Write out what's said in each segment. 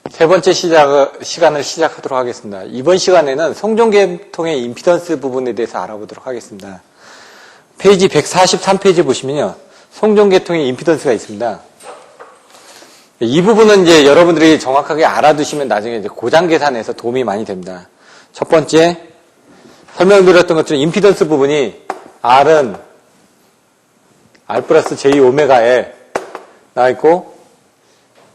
세 번째 시간을 시작하도록 하겠습니다. 이번 시간에는 송종계통의 임피던스 부분에 대해서 알아보도록 하겠습니다. 페이지 143페이지 보시면요. 송종계통의 임피던스가 있습니다. 이 부분은 이제 여러분들이 정확하게 알아두시면 나중에 이제 고장 계산에서 도움이 많이 됩니다. 첫 번째, 설명드렸던 것처럼 임피던스 부분이 R은 R 플러스 J 오메가에 나와 있고,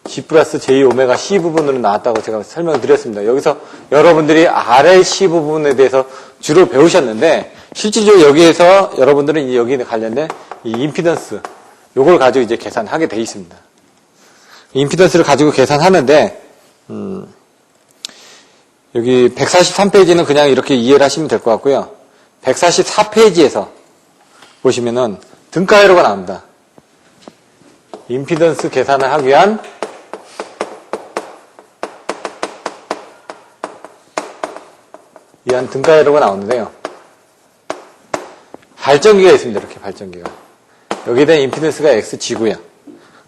G 플러스 J 오메가 C 부분으로 나왔다고 제가 설명을 드렸습니다. 여기서 여러분들이 RLC 부분에 대해서 주로 배우셨는데, 실질적으로 여기에서 여러분들은 이제 여기에 관련된 이 임피던스, 요걸 가지고 이제 계산하게 돼 있습니다. 임피던스를 가지고 계산하는데, 여기 143페이지는 그냥 이렇게 이해를 하시면 될 것 같고요. 144페이지에서 보시면은 등가회로가 나옵니다. 임피던스 계산을 하기 위한 등가회로가 나오는데요. 발전기가 있습니다. 이렇게 발전기가. 여기에 대한 임피던스가 Xg고요.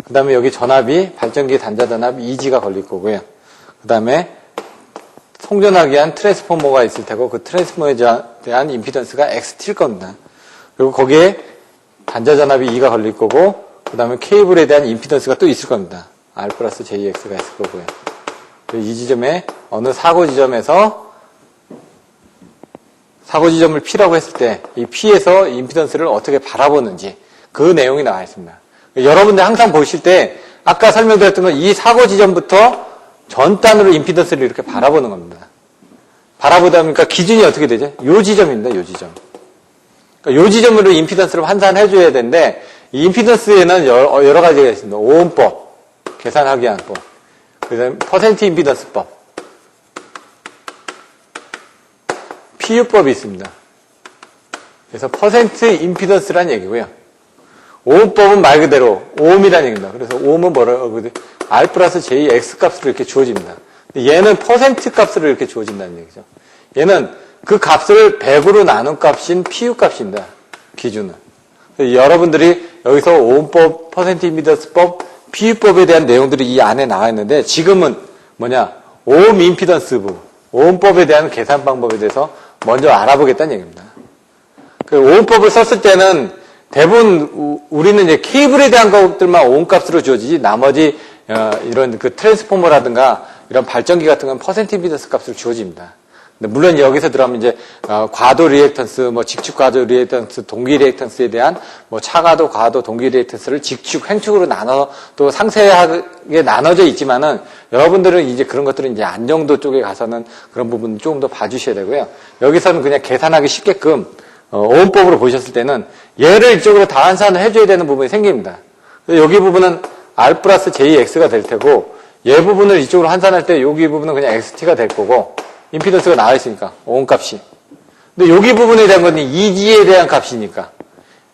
그 다음에 여기 전압이, 발전기 단자 전압 2G가 걸릴 거고요. 그 다음에 송전하기 위한 트랜스포머가 있을 테고, 그 트랜스포머에 대한 임피던스가 XT일 겁니다. 그리고 거기에 단자 전압이 2가 걸릴 거고, 그 다음에 케이블에 대한 임피던스가 또 있을 겁니다. R 플러스 JX가 있을 거고요. 이 지점에, 어느 사고 지점에서 사고 지점을 P라고 했을 때 이 P에서 임피던스를 어떻게 바라보는지 그 내용이 나와 있습니다. 여러분들 항상 보실 때 아까 설명드렸던 건 이 사고 지점부터 전단으로 임피던스를 이렇게 바라보는 겁니다. 바라보다 보니까 기준이 어떻게 되죠? 요 지점입니다. 요 지점. 그러니까 요 지점으로 임피던스를 환산해 줘야 되는데 이 임피던스에는 여러 가지가 있습니다. 오음법, 계산하기 위한 법, 그다음에 퍼센트 임피던스법, PU법이 있습니다. 그래서 퍼센트 임피던스라는 얘기고요. 오음법은 말 그대로 오음이라는 얘기입니다. 그래서 오음은 뭐라고 R 플러스 J X 값으로 이렇게 주어집니다. 얘는 퍼센트 값으로 이렇게 주어진다는 얘기죠. 얘는 그 값을 100으로 나눈 값인 PU 값입니다. 기준은. 여러분들이 여기서 오음법, 퍼센트 임피던스법, PU법에 대한 내용들이 이 안에 나와 있는데 지금은 뭐냐? 오음 임피던스 부분, 오음법에 대한 계산 방법에 대해서 먼저 알아보겠다는 얘기입니다. 그 오음법을 썼을 때는 대부분 우리는 이제 케이블에 대한 것들만 오음값으로 주어지지 나머지 이런 그 트랜스포머라든가 이런 발전기 같은 건 퍼센트 임피던스 값으로 주어집니다. 근데 물론 여기서 들어가면 이제 과도 리액턴스, 뭐 직축 과도 리액턴스, 동기 리액턴스에 대한 뭐 차과도, 과도, 동기 리액턴스를 직축, 횡축으로 나눠 또 상세하게 나눠져 있지만은 여러분들은 이제 그런 것들은 이제 안정도 쪽에 가서는 그런 부분 조금 더 봐주셔야 되고요. 여기서는 그냥 계산하기 쉽게끔 오음법으로 보셨을 때는 얘를 이쪽으로 다 환산을 해줘야 되는 부분이 생깁니다. 여기 부분은 R 플러스 JX가 될 테고 얘 부분을 이쪽으로 환산할 때 여기 부분은 그냥 XT가 될 거고 임피던스가 나와 있으니까 오음값이. 근데 여기 부분에 대한 건 2G에 대한 값이니까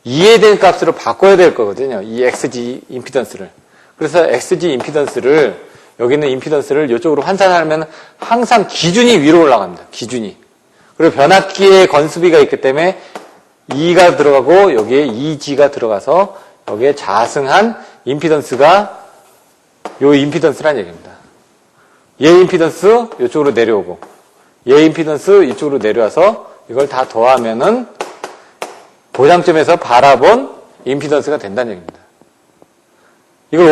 2에 대한 값으로 바꿔야 될 거거든요. 이 XG 임피던스를. 그래서 XG 임피던스를 여기 있는 임피던스를 이쪽으로 환산하면 항상 기준이 위로 올라갑니다. 기준이. 그리고 변압기에 건수비가 있기 때문에 2가 들어가고 여기에 2G가 들어가서 여기에 자승한 임피던스가 요 임피던스란 얘기입니다. 얘 임피던스 이쪽으로 내려오고 얘 임피던스 이쪽으로 내려와서 이걸 다 더하면은 고장점에서 바라본 임피던스가 된다는 얘기입니다. 이걸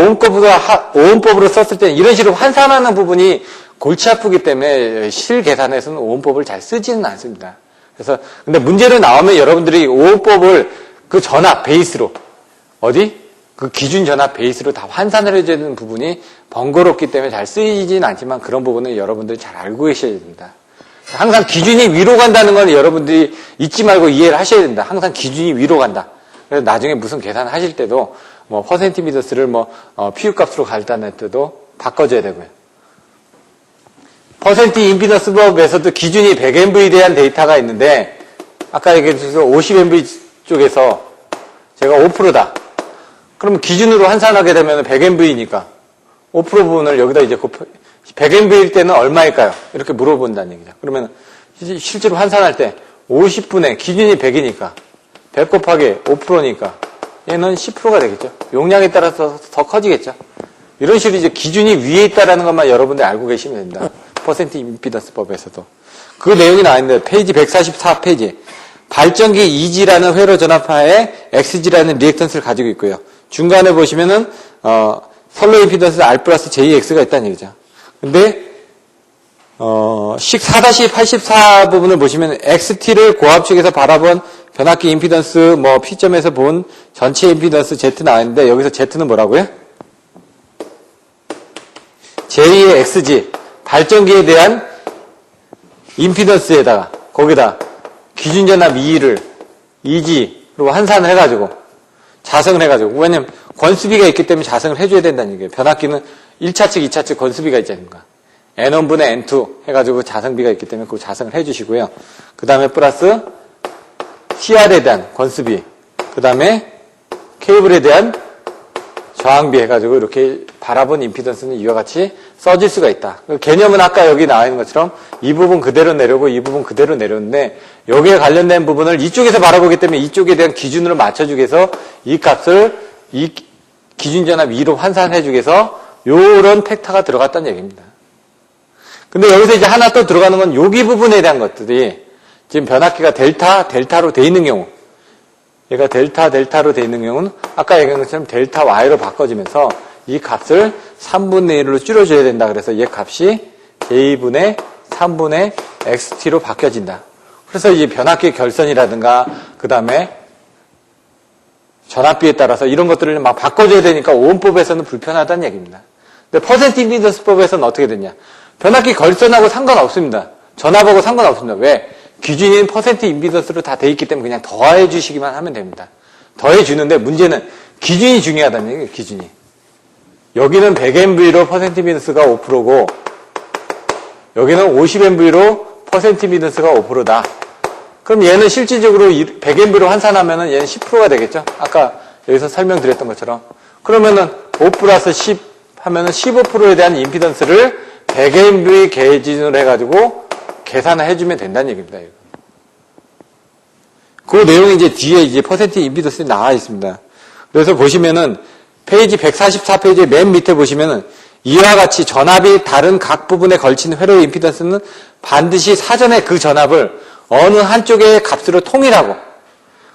오음법으로 썼을 때 이런 식으로 환산하는 부분이 골치 아프기 때문에 실계산에서는 오음법을 잘 쓰지는 않습니다. 그래서 근데 문제로 나오면 여러분들이 오음법을 그 전압 베이스로 그 기준 전압 베이스로 다 환산을 해줘야 되는 부분이 번거롭기 때문에 잘 쓰이지는 않지만 그런 부분은 여러분들이 잘 알고 계셔야 됩니다. 항상 기준이 위로 간다는 건 여러분들이 잊지 말고 이해를 하셔야 된다. 항상 기준이 위로 간다. 그래서 나중에 무슨 계산을 하실 때도 뭐 퍼센트 임피던스를 PU 값으로 갈다낼 때도 바꿔줘야 되고요. 퍼센트 임피던스 법에서도 기준이 100MV에 대한 데이터가 있는데 아까 얘기해서 50MV 쪽에서 제가 5%다. 그러면 기준으로 환산하게 되면 100MV니까 5% 부분을 여기다 이제 100MV일 때는 얼마일까요? 이렇게 물어본다는 얘기죠. 그러면 실제로 환산할 때 50분의 기준이 100이니까 100 곱하기 5%니까 얘는 10%가 되겠죠. 용량에 따라서 더 커지겠죠. 이런 식으로 이제 기준이 위에 있다라는 것만 여러분들이 알고 계시면 됩니다. 퍼센트 임피던스법에서도. 그 내용이 나와 있는데, 페이지 144페이지. 발전기 EG라는 회로 전압하에 XG라는 리액턴스를 가지고 있고요. 중간에 보시면은, 선로 임피던스 R 플러스 JX가 있다는 얘기죠. 근데, 식 4-84 부분을 보시면, XT를 고압축에서 바라본 변압기 임피던스, P점에서 본 전체 임피던스 Z 나와 있는데, 여기서 Z는 뭐라고요? 제2의 XG, 발전기에 대한 임피던스에다가, 거기다 기준전압 E를, EG로 환산을 해가지고, 자성을 해가지고, 왜냐면 권수비가 있기 때문에 자성을 해줘야 된다는 얘기예요. 변압기는 1차 측, 2차 측 권수비가 있지 않습니까? N1분의 N2 해가지고 자성비가 있기 때문에 그 자성을 해주시고요. 그 다음에 플러스 CR에 대한 권수비, 그 다음에 케이블에 대한 저항비 해가지고 이렇게 바라본 임피던스는 이와 같이 써질 수가 있다. 개념은 아까 여기 나와 있는 것처럼 이 부분 그대로 내려오고 이 부분 그대로 내려오는데 여기에 관련된 부분을 이쪽에서 바라보기 때문에 이쪽에 대한 기준으로 맞춰주기 위해서 이 값을 이 기준전압 2로 환산해주기 위해서 요런 팩터가 들어갔다는 얘기입니다. 근데 여기서 이제 하나 또 들어가는 건 여기 부분에 대한 것들이 지금 변압기가 델타로 돼 있는 경우, 얘가 델타로 돼 있는 경우는 아까 얘기한 것처럼 델타 Y로 바꿔지면서 이 값을 3분의 1로 줄여줘야 된다. 그래서 얘 값이 J분의 3분의 XT로 바뀌어진다. 그래서 이 변압기 결선이라든가 그 다음에 전압비에 따라서 이런 것들을 막 바꿔줘야 되니까 오음법에서는 불편하다는 얘기입니다. 근데 퍼센트 임피던스법에서는 어떻게 되냐? 변압기 결선하고 상관없습니다. 전압하고 상관없습니다. 왜? 기준인 퍼센트 임피던스로 다 돼 있기 때문에 그냥 더해 주시기만 하면 됩니다. 더해 주는데 문제는 기준이 중요하다는 얘기예요. 기준이. 여기는 100MV로 퍼센트 임피던스가 5%고 여기는 50MV로 퍼센트 임피던스가 5%다. 그럼 얘는 실질적으로 100MV로 환산하면은 얘는 10%가 되겠죠? 아까 여기서 설명드렸던 것처럼. 그러면은 5 플러스 10 하면은 15%에 대한 임피던스를 100MV 기준으로 해가지고 계산을 해주면 된다는 얘기입니다. 이거. 그 내용이 이제 뒤에 이제 퍼센트 임피던스 나와 있습니다. 그래서 보시면은 페이지 144페이지 맨 밑에 보시면은 이와 같이 전압이 다른 각 부분에 걸친 회로의 임피던스는 반드시 사전에 그 전압을 어느 한쪽의 값으로 통일하고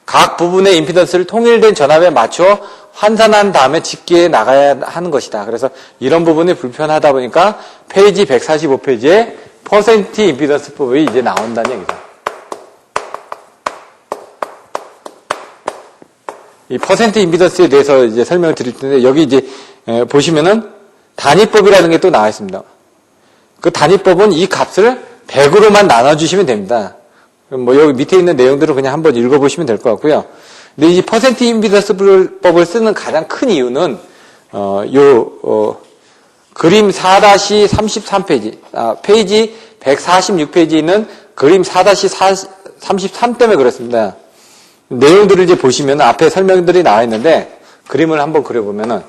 각 부분의 임피던스를 통일된 전압에 맞춰 환산한 다음에 집계해 나가야 하는 것이다. 그래서 이런 부분이 불편하다 보니까 페이지 145페이지에 퍼센트 임피던스법이 이제 나온다는 얘기죠. 이 퍼센트 임피던스에 대해서 이제 설명을 드릴 텐데 여기 이제 보시면은 단위법이라는 게 또 나와 있습니다. 그 단위법은 이 값을 100으로만 나눠주시면 됩니다. 뭐 여기 밑에 있는 내용들을 그냥 한번 읽어보시면 될 것 같고요. 근데 이 퍼센트 임피던스법을 쓰는 가장 큰 이유는 그림 4-33페이지, 페이지 146페이지에 있는 그림 4-33 때문에 그렇습니다. 내용들을 이제 보시면 앞에 설명들이 나와 있는데 그림을 한번 그려보면은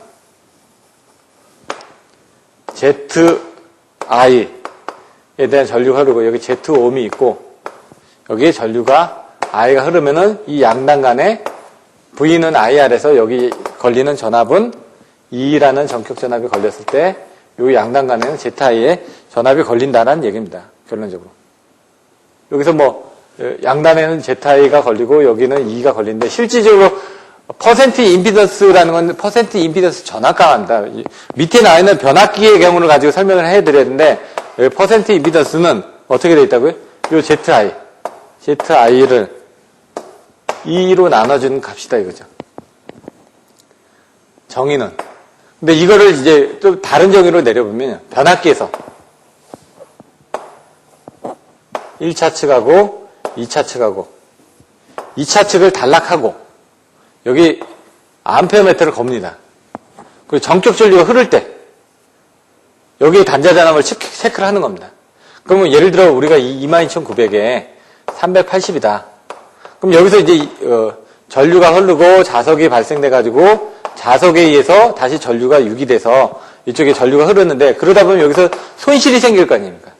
ZI에 대한 전류가 흐르고 여기 Z5옴이 있고 여기에 전류가 I가 흐르면은 이 양단 간에 V는 IR에서 여기 걸리는 전압은 E라는 전격 전압이 걸렸을 때 이 양단 간에는 ZI에 전압이 걸린다는 얘기입니다. 결론적으로. 여기서 뭐 양단에는 ZI가 걸리고 여기는 E가 걸리는데 실질적으로 퍼센트 임피던스라는 건 퍼센트 임피던스 전압강합니다. 밑에 나와 있는 변압기의 경우를 가지고 설명을 해드려야 되는데 퍼센트 임피던스는 어떻게 되어 있다고요? 이 ZI를 E로 나눠주는 값이다 이거죠. 정의는. 근데 이거를 이제 또 다른 정의로 내려보면 변압기에서 1차 측하고 2차 측하고 2차 측을 단락하고 여기 암페어미터를 겁니다. 그리고 전격 전류가 흐를 때 여기 단자 전압을 체크를 하는 겁니다. 그러면 예를 들어 우리가 22,900에 380이다. 그럼 여기서 이제 전류가 흐르고 자석이 발생돼 가지고 자석에 의해서 다시 전류가 유기돼서 이쪽에 전류가 흐르는데 그러다 보면 여기서 손실이 생길 거 아닙니까?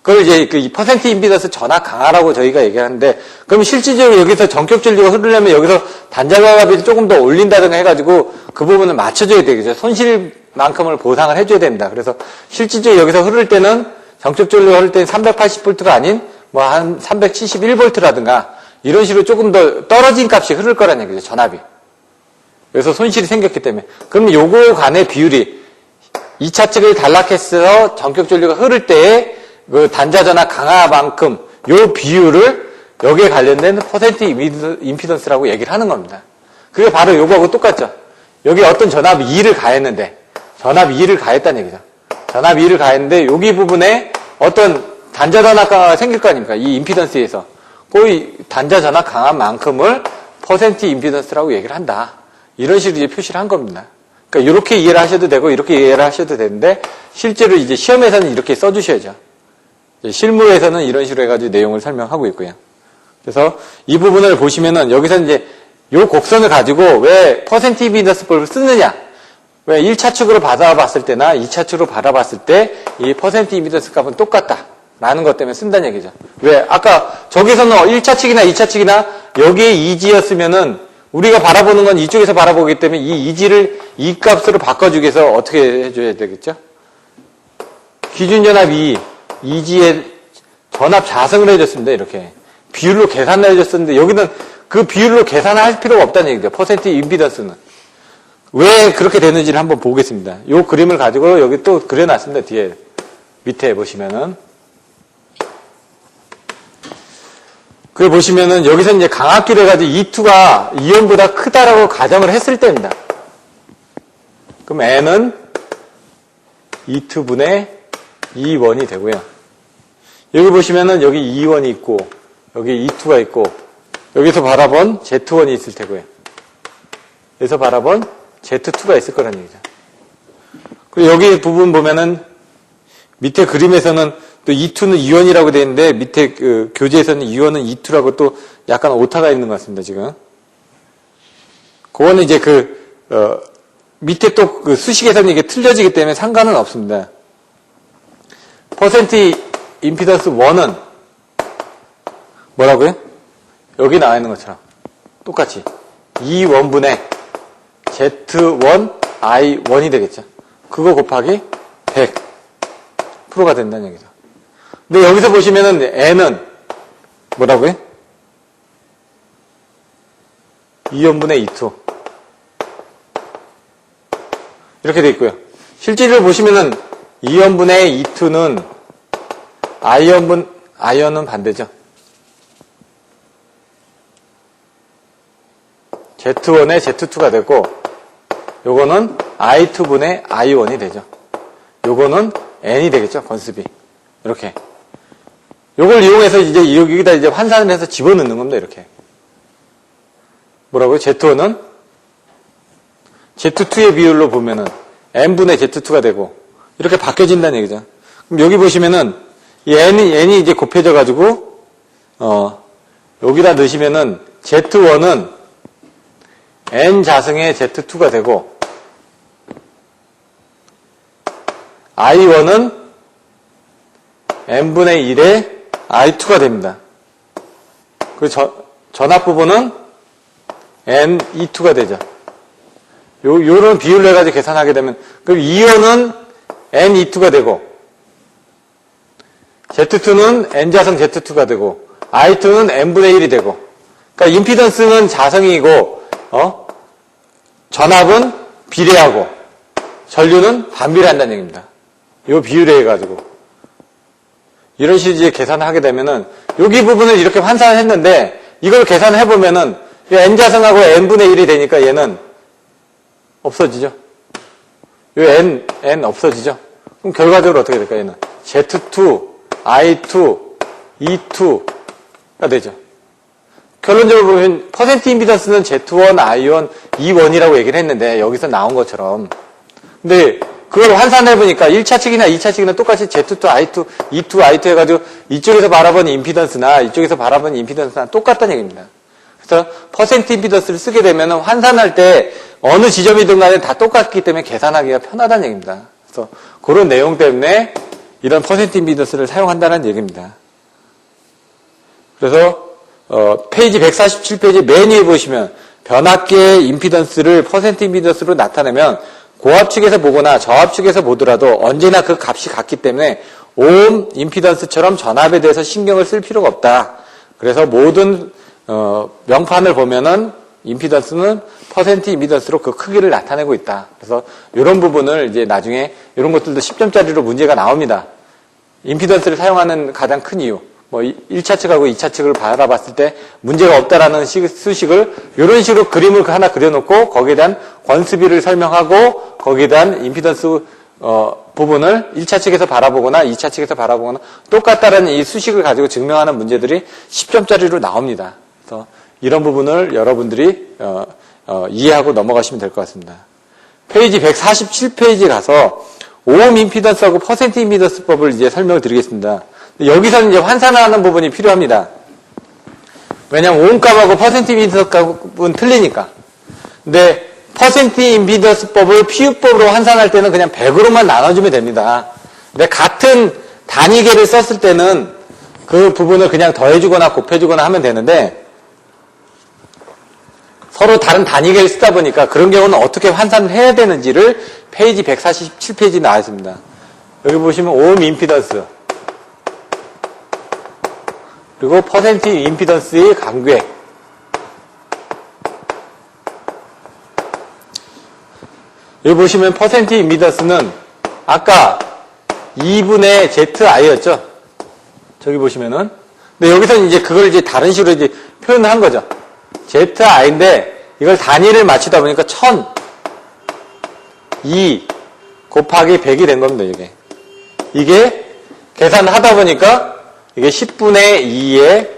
그걸 이제 그 퍼센트 임피던스 전압 강화라고 저희가 얘기하는데 그럼 실질적으로 여기서 전격 전류가 흐르려면 여기서 단자값을 조금 더 올린다든가 해가지고 그 부분을 맞춰줘야 되겠죠. 손실 만큼을 보상을 해줘야 된다. 그래서 실질적으로 여기서 흐를 때는 정적 전류가 흐를 때는 380V가 아닌 뭐 한 371V라든가 이런 식으로 조금 더 떨어진 값이 흐를 거라는 얘기죠. 전압이. 그래서 손실이 생겼기 때문에. 그럼 요거 간의 비율이 2차 측을 단락해서 전격 전류가 흐를 때의 그 단자 전압 강화만큼 요 비율을 여기에 관련된 퍼센트 임피던스라고 얘기를 하는 겁니다. 그게 바로 요거하고 똑같죠. 여기 어떤 전압 2를 가했는데 전압 2를 가했다는 얘기죠. 전압 2를 가했는데 여기 부분에 어떤 단자 전압가 생길 거 아닙니까? 이 임피던스에서. 그 단자 전압 강한 만큼을 퍼센트 임피던스라고 얘기를 한다. 이런 식으로 이제 표시를 한 겁니다. 그러니까 이렇게 이해를 하셔도 되고 이렇게 이해를 하셔도 되는데 실제로 이제 시험에서는 이렇게 써주셔야죠. 실무에서는 이런 식으로 해가지고 내용을 설명하고 있고요. 그래서 이 부분을 보시면은 여기서 이제 요 곡선을 가지고 왜 퍼센트 임피던스 법을 쓰느냐? 왜 1차 축으로 받아봤을 때나 2차 축으로 받아봤을 때 이 퍼센트 임피던스 값은 똑같다. 라는 것 때문에 쓴다는 얘기죠. 왜? 아까 저기서는 1차 측이나 2차 측이나 여기에 이지였으면은 우리가 바라보는 건 이쪽에서 바라보기 때문에 이 이지를 이 값으로 바꿔주기 위해서 어떻게 해줘야 되겠죠? 기준전압 2, 이지의 전압 자성을 해줬습니다. 이렇게. 비율로 계산을 해줬었는데 여기는 그 비율로 계산할 필요가 없다는 얘기죠. 퍼센트 임피던스는. 왜 그렇게 되는지를 한번 보겠습니다. 이 그림을 가지고 여기 또 그려놨습니다. 뒤에. 밑에 보시면은. 그걸 보시면은 여기서 이제 강압기를 해가지고 E2가 E1보다 크다라고 가정을 했을 때입니다. 그럼 N은 E2분의 E1이 되고요. 여기 보시면은 여기 E1이 있고 여기 E2가 있고 여기서 바라본 Z1이 있을 테고요. 여기서 바라본 Z2가 있을 거라는 얘기죠. 그리고 여기 부분 보면은 밑에 그림에서는 또 E2는 E1이라고 되어 있는데 밑에 그 교재에서는 E1은 E2라고 또 약간 오타가 있는 것 같습니다, 지금. 그거는 이제 밑에 또 그 수식에서는 이게 틀려지기 때문에 상관은 없습니다. 퍼센트 임피던스 1은 뭐라고요? 여기 나와 있는 것처럼 똑같이 E1분의 Z1 I1이 되겠죠. 그거 곱하기 100%가 된다는 얘기죠. 근데 여기서 보시면은 N은 뭐라고요? 2원분의 2투 이렇게 돼 있고요. 실질을 보시면은 2원분의 2투는 아이언은 반대죠. Z1의 Z2가 되고 요거는 I2분의 I1이 되죠. 요거는 N이 되겠죠. 건습이. 이렇게. 요걸 이용해서 이제 여기다 이제 환산을 해서 집어넣는 겁니다. 이렇게. 뭐라고요? Z1은 Z2의 비율로 보면은 N분의 Z2가 되고 이렇게 바뀌어진다는 얘기죠. 그럼 여기 보시면은 이 N이 이제 곱해져 가지고 여기다 넣으시면은 Z1은 N 자승의 Z2가 되고 I1은 N분의 1의 I2가 됩니다. 그리고 전압 부분은 N2가 되죠. 요런 비율로 해가지고 계산하게 되면, 그럼 E1은 N2가 되고, Z2는 N자승 Z2가 되고, I2는 N분의 1이 되고, 그러니까 임피던스는 자성이고, 전압은 비례하고, 전류는 반비례한다는 얘기입니다. 요 비율에 해가지고. 이런 식으로 이제 계산을 하게 되면은, 여기 부분을 이렇게 환산을 했는데, 이걸 계산을 해보면은, N자승하고 N분의 1이 되니까 얘는 없어지죠. 요 N 없어지죠. 그럼 결과적으로 어떻게 될까요? 얘는 Z2, I2, E2가 되죠. 결론적으로 보면, 퍼센트 임피던스는 Z1, I1, E1이라고 얘기를 했는데, 여기서 나온 것처럼. 근데, 그걸 환산해보니까 1차 측이나 2차 측이나 똑같이 Z2, I2, E2, I2 해가지고 이쪽에서 바라보는 임피던스나 이쪽에서 바라보는 임피던스나 똑같다는 얘기입니다. 그래서 퍼센트 임피던스를 쓰게 되면 환산할 때 어느 지점이든 간에 다 똑같기 때문에 계산하기가 편하다는 얘기입니다. 그래서 그런 내용 때문에 이런 퍼센트 임피던스를 사용한다는 얘기입니다. 그래서 페이지 147페이지 맨 위에 보시면 변압계의 임피던스를 퍼센트 임피던스로 나타내면 고압축에서 보거나 저압축에서 보더라도 언제나 그 값이 같기 때문에 오음 임피던스처럼 전압에 대해서 신경을 쓸 필요가 없다. 그래서 모든 명판을 보면은 임피던스는 퍼센트 임피던스로 그 크기를 나타내고 있다. 그래서 이런 부분을 이제 나중에 이런 것들도 10점짜리로 문제가 나옵니다. 임피던스를 사용하는 가장 큰 이유. 뭐 1차 측하고 2차 측을 바라봤을 때 문제가 없다라는 수식을 이런 식으로 그림을 하나 그려놓고 거기에 대한 권수비를 설명하고 거기에 대한 임피던스 부분을 1차 측에서 바라보거나 2차 측에서 바라보거나 똑같다라는 이 수식을 가지고 증명하는 문제들이 10점짜리로 나옵니다. 그래서 이런 부분을 여러분들이 이해하고 넘어가시면 될 것 같습니다. 페이지 147페이지 가서 오음 임피던스하고 퍼센트 임피던스법을 이제 설명을 드리겠습니다. 여기서는 이제 환산하는 부분이 필요합니다. 왜냐하면 오음값하고 퍼센트 임피던스 값은 틀리니까. 근데 퍼센트 임피던스법을 PU법으로 환산할 때는 그냥 100으로만 나눠주면 됩니다. 근데 같은 단위계를 썼을 때는 그 부분을 그냥 더해주거나 곱해주거나 하면 되는데 서로 다른 단위계를 쓰다 보니까 그런 경우는 어떻게 환산을 해야 되는지를 페이지 147페이지에 나와 있습니다. 여기 보시면 오음 임피던스 그리고 퍼센트 임피던스의 관계 여기 보시면 퍼센트 임피던스는 아까 2분의 ZI였죠. 저기 보시면은 근데 여기서는 이제 그걸 이제 다른 식으로 이제 표현을 한 거죠. ZI인데 이걸 단위를 맞추다 보니까 1002 곱하기 100이 된 겁니다. 이게 계산을 하다 보니까 이게 10분의 2의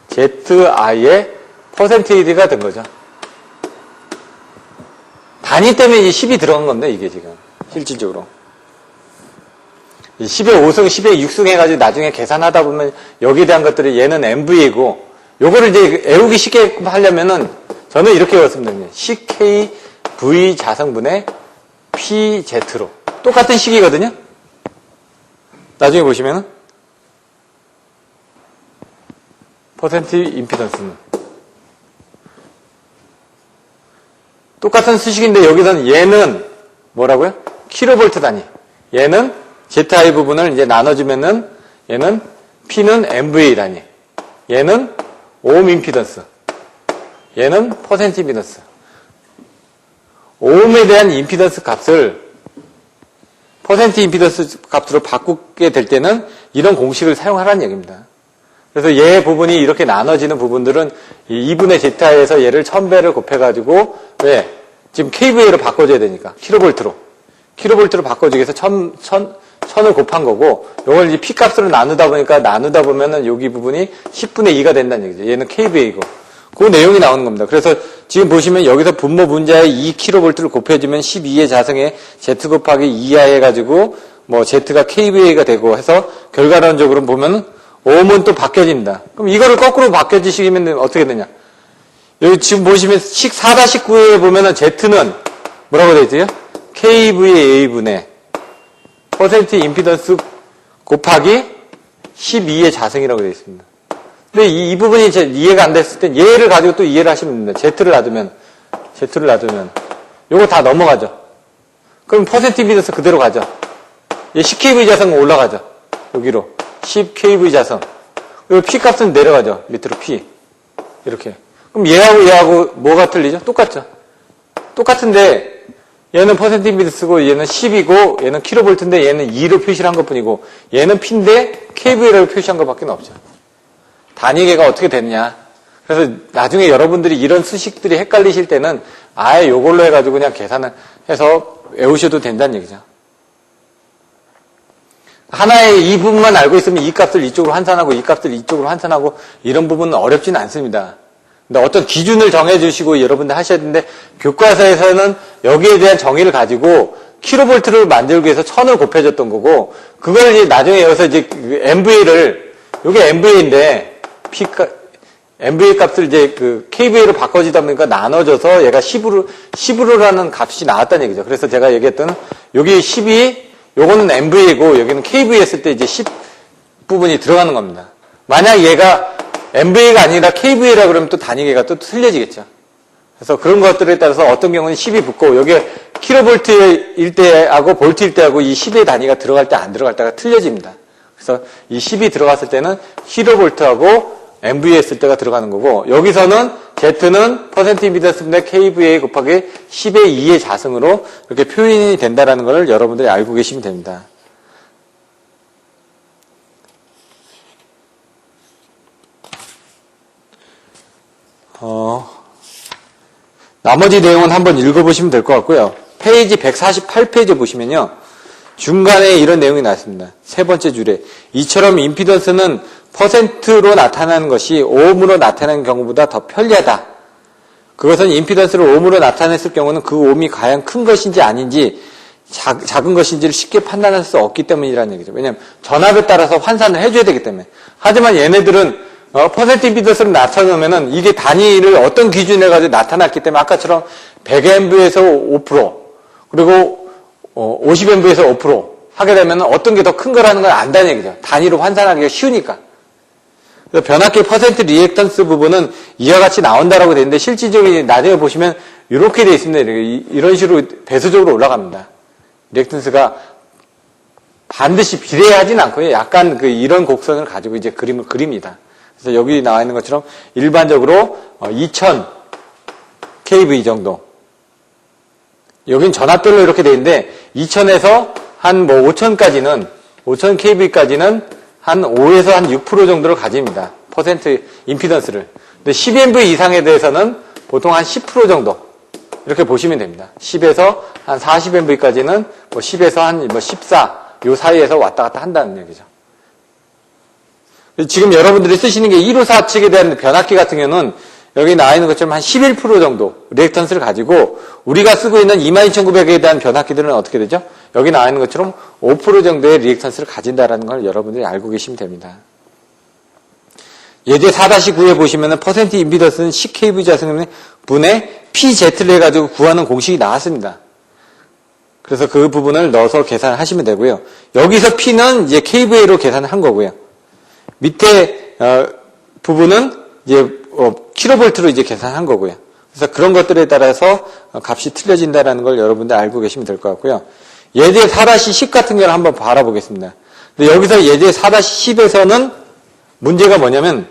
ZI의 퍼센테이지가 된 거죠. 단위 때문에 이 10이 들어간 건데 이게 지금 실질적으로 10의 5승, 10의 6승 해가지고 나중에 계산하다 보면 여기에 대한 것들이 얘는 MV이고 요거를 이제 애우기 쉽게 하려면은 저는 이렇게 외웠습니다. CKV 자성분의 PZ로 똑같은 식이거든요. 나중에 보시면은 퍼센트 임피던스는 똑같은 수식인데 여기서는 얘는 뭐라고요? 킬로볼트 단위. 얘는 ZI 부분을 이제 나눠주면은 얘는 P는 MVA 단위. 얘는 오음 임피던스. 얘는 퍼센트 임피던스. 오음에 대한 임피던스 값을 퍼센트 임피던스 값으로 바꾸게 될 때는 이런 공식을 사용하라는 얘기입니다. 그래서 얘 부분이 이렇게 나눠지는 부분들은 이 2분의 ZI에서 얘를 1000배를 곱해가지고 왜? 지금 KVA로 바꿔줘야 되니까 킬로볼트로 바꿔주기 위해서 1000을 곱한 거고 이걸 이제 P값으로 나누다 보면은 여기 부분이 10분의 2가 된다는 얘기죠. 얘는 KVA이고 그 내용이 나오는 겁니다. 그래서 지금 보시면 여기서 분모 분자에 2kV를 곱해주면 12의 자성에 Z 곱하기 2I 해가지고 뭐 Z가 KVA가 되고 해서 결과론적으로 보면은 오음은 또 바뀌어집니다. 그럼 이거를 거꾸로 바뀌어지시면 어떻게 되냐? 여기 지금 보시면 식 4-9에 보면은 Z는 뭐라고 되어 있죠? KVA분의 퍼센트 임피던스 곱하기 12의 자성이라고 되어 있습니다. 근데 이 부분이 이제 이해가 안 됐을 땐 얘를 가지고 또 이해를 하시면 됩니다. Z를 놔두면 요거 다 넘어가죠. 그럼 퍼센트 임피던스 그대로 가죠. 얘 10kV 자성은 올라가죠. 여기로 10kV 자성. 그리고 P 값은 내려가죠. 밑으로 P. 이렇게. 그럼 얘하고 뭐가 틀리죠? 똑같죠. 똑같은데 얘는 퍼센트 임피던스고 얘는 10이고 얘는 킬로볼트인데 얘는 2로 표시를 한 것뿐이고 얘는 P인데 KVA라고 표시한 것밖에 없죠. 단위계가 어떻게 됐냐. 그래서 나중에 여러분들이 이런 수식들이 헷갈리실 때는 아예 요걸로 해가지고 그냥 계산을 해서 외우셔도 된다는 얘기죠. 하나의 이 부분만 알고 있으면 이 값을 이쪽으로 환산하고 이 값을 이쪽으로 환산하고 이런 부분은 어렵지는 않습니다. 근데 어떤 기준을 정해주시고 여러분들 하셔야 되는데 교과서에서는 여기에 대한 정의를 가지고 킬로볼트를 만들기 위해서 1000을 곱해줬던 거고 그걸 이제 나중에 여기서 이제 MVA를 이게 MVA인데 MVA 값을 이제 그 KVA로 바꿔지다 보니까 나눠져서 얘가 10으로라는 값이 나왔다는 얘기죠. 그래서 제가 얘기했던 여기 10이 요거는 MVA고 여기는 KVA 했을 때 이제 10 부분이 들어가는 겁니다. 만약 얘가 MVA가 아니라 KVA라 그러면 또 단위계가 또 틀려지겠죠. 그래서 그런 것들에 따라서 어떤 경우는 10이 붙고 여기에 킬로볼트일 때하고 볼트일 때하고 이 10의 단위가 들어갈 때 안 들어갈 때가 틀려집니다. 그래서 이 10이 들어갔을 때는 킬로볼트하고 MVA 했을 때가 들어가는 거고 여기서는 Z는 퍼센트 임피던스분의 KVA 곱하기 10의 2의 자승으로 이렇게 표현이 된다는 걸 여러분들이 알고 계시면 됩니다. 나머지 내용은 한번 읽어보시면 될 것 같고요. 페이지 148페이지 보시면요. 중간에 이런 내용이 나왔습니다. 세 번째 줄에 이처럼 임피던스는 퍼센트로 나타나는 것이 오음으로 나타나는 경우보다 더 편리하다. 그것은 임피던스를 오음으로 나타냈을 경우는 그 오음이 과연 큰 것인지 아닌지 작은 것인지를 쉽게 판단할 수 없기 때문이라는 얘기죠. 왜냐하면 전압에 따라서 환산을 해줘야 되기 때문에. 하지만 얘네들은 퍼센트 임피던스를 나타내면은 이게 단위를 어떤 기준에 가지고 나타났기 때문에 아까처럼 100MV에서 5% 그리고 50MV에서 5% 하게 되면 어떤 게 더 큰 거라는 걸 안다는 얘기죠. 단위로 환산하기가 쉬우니까. 그래서 변압기 퍼센트 리액턴스 부분은 이와 같이 나온다라고 되어 있는데 실질적으로 나중에 보시면 이렇게 되어 있습니다. 이런 식으로 배수적으로 올라갑니다. 리액턴스가 반드시 비례하진 않고요. 약간 이런 곡선을 가지고 이제 그림을 그립니다. 그래서 여기 나와 있는 것처럼 일반적으로 2000 kV 정도. 여긴 전압별로 이렇게 되어 있는데 2000에서 한 5000까지는 5000 kV까지는 한 5에서 한 6% 정도를 가집니다. 퍼센트 임피던스를. 근데 10MV 이상에 대해서는 보통 한 10% 정도 이렇게 보시면 됩니다. 10에서 한 40MV까지는 10에서 한 14 요 사이에서 왔다 갔다 한다는 얘기죠. 지금 여러분들이 쓰시는 게 154 측에 대한 변압기 같은 경우는 여기 나와 있는 것처럼 한 11% 정도 리액턴스를 가지고 우리가 쓰고 있는 22900에 대한 변압기들은 어떻게 되죠? 여기 나와 있는 것처럼 5% 정도의 리액턴스를 가진다는 걸 여러분들이 알고 계시면 됩니다. 예제 4-9에 보시면 퍼센트 임피던스는 10kV 자승분의 PZ를 해가지고 구하는 공식이 나왔습니다. 그래서 그 부분을 넣어서 계산을 하시면 되고요. 여기서 P는 이제 KVA로 계산을 한 거고요. 밑에 부분은 이제 킬로볼트로 이제 계산한 거고요. 그래서 그런 것들에 따라서 값이 틀려진다는 걸 여러분들 알고 계시면 될 것 같고요. 예제 4-10 같은 경우를 한번 바라보겠습니다. 근데 여기서 예제 4-10에서는 문제가 뭐냐면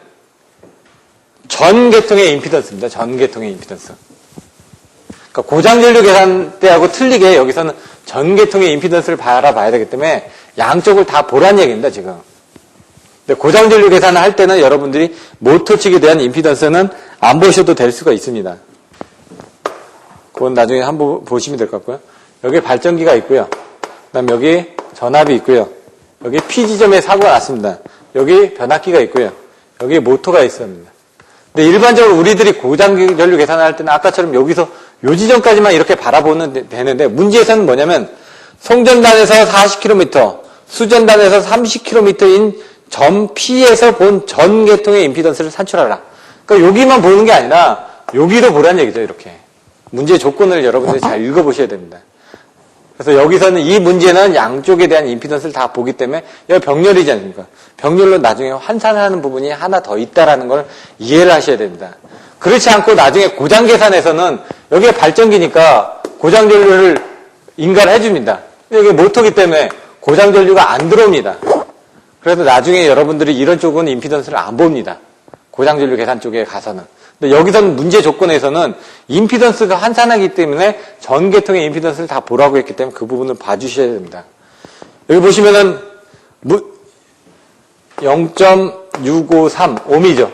전 계통의 임피던스입니다. 전 계통의 임피던스. 그러니까 고장전류 계산 때하고 틀리게 여기서는 전 계통의 임피던스를 바라봐야 되기 때문에 양쪽을 다 보란 얘기입니다. 지금. 근데 고장전류 계산을 할 때는 여러분들이 모터 측에 대한 임피던스는 안 보셔도 될 수가 있습니다. 그건 나중에 한번 보시면 될 것 같고요. 여기 발전기가 있고요. 그다음 여기 전압이 있고요. 여기 P지점에 사고가 났습니다. 여기 변압기가 있고요. 여기 모터가 있습니다. 근데 일반적으로 우리들이 고장전류 계산을 할 때는 아까처럼 여기서 요 지점까지만 이렇게 바라보면 되는데 문제에서는 뭐냐면 송전단에서 40km, 수전단에서 30km인 점 P에서 본 전 계통의 임피던스를 산출하라. 그러니까 여기만 보는 게 아니라 여기도 보라는 얘기죠. 이렇게. 문제 조건을 여러분들이 잘 읽어보셔야 됩니다. 그래서 여기서는 이 문제는 양쪽에 대한 임피던스를 다 보기 때문에 여기 병렬이지 않습니까? 병렬로 나중에 환산하는 부분이 하나 더 있다라는 걸 이해를 하셔야 됩니다. 그렇지 않고 나중에 고장 계산에서는 여기에 발전기니까 고장전류를 인가를 해줍니다. 여기 모터기 때문에 고장전류가 안 들어옵니다. 그래서 나중에 여러분들이 이런 쪽은 임피던스를 안 봅니다. 고장전류 계산 쪽에 가서는. 근데 여기서는 문제 조건에서는 임피던스가 환산하기 때문에 전 계통의 임피던스를 다 보라고 했기 때문에 그 부분을 봐주셔야 됩니다. 여기 보시면은 0.653 ohm이죠.